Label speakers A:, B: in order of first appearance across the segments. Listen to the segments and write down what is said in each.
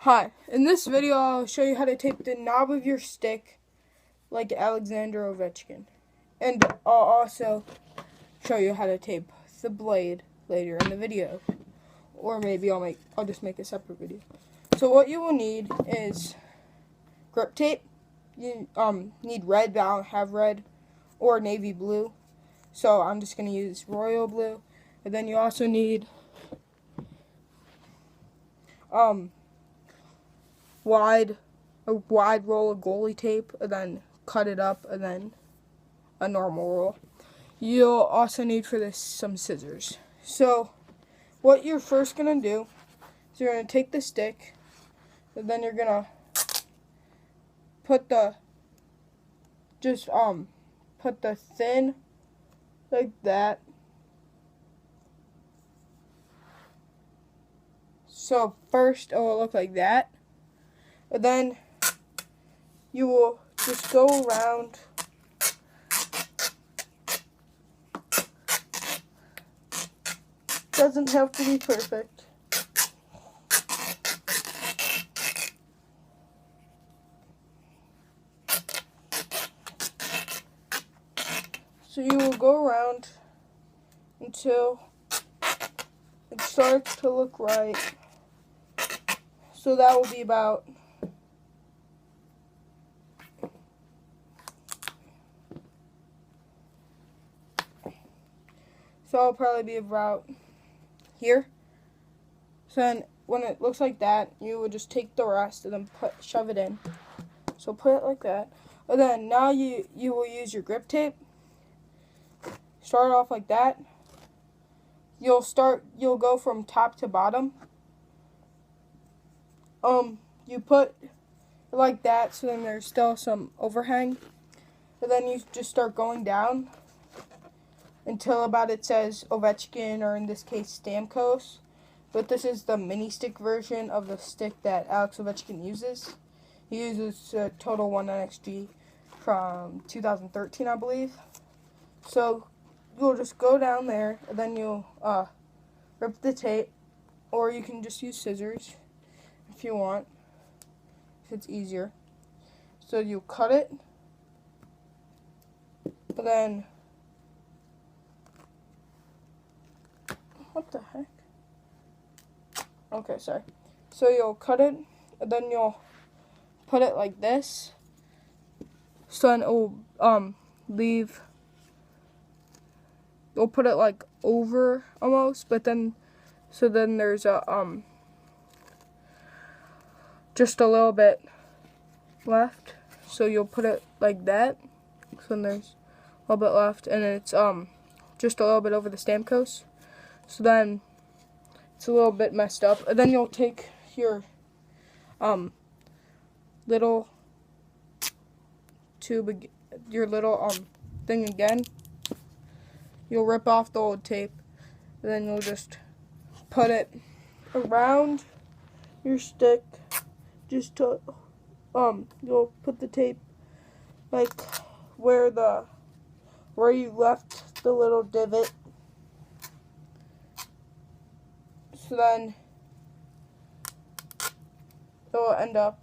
A: Hi, in this video I'll show you how to tape the knob of your stick like Alexander Ovechkin. And I'll also show you how to tape the blade later in the video. Or maybe I'll just make a separate video. So what you will need is grip tape. You need red, but I don't have red, or navy blue. So I'm just gonna use royal blue. And then you also need a wide roll of goalie tape, and then cut it up, and then a normal roll. You'll also need for this some scissors. So what you're first gonna do is you're gonna take the stick, and then you're gonna put the thin like that. So first it will look like that. And then you will just go around doesn't have to be perfect. So you will go around until it starts to look right. So that will be about it'll probably be about here. So then when it looks like that, you will just take the rest and then shove it in. So put it like that. And then now you will use your grip tape. Start off like that. You'll go from top to bottom. You put it like that, so then there's still some overhang. And then you just start going down until about it says Ovechkin, or in this case Stamkos. But this is the mini stick version of the stick that Alex Ovechkin uses. He uses a Total One NXG from 2013, I believe. So you'll just go down there, and then you'll rip the tape, or you can just use scissors if you want, if it's easier. So you cut it, and then what the heck? Okay, sorry. So you'll cut it, and then you'll put it like this. So then it will you'll put it like over almost, but then there's a just a little bit left. So you'll put it like that. So then there's a little bit left, and it's just a little bit over the Stamkos. So then it's a little bit messed up. And then you'll take your little tube, your little thing again. You'll rip off the old tape, and then you'll just put it around your stick. Just to you'll put the tape like where you left the little divot. So then it will end up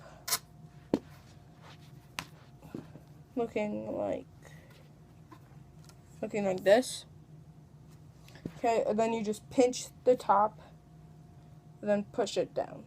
A: looking like this. Okay, and then you just pinch the top and then push it down.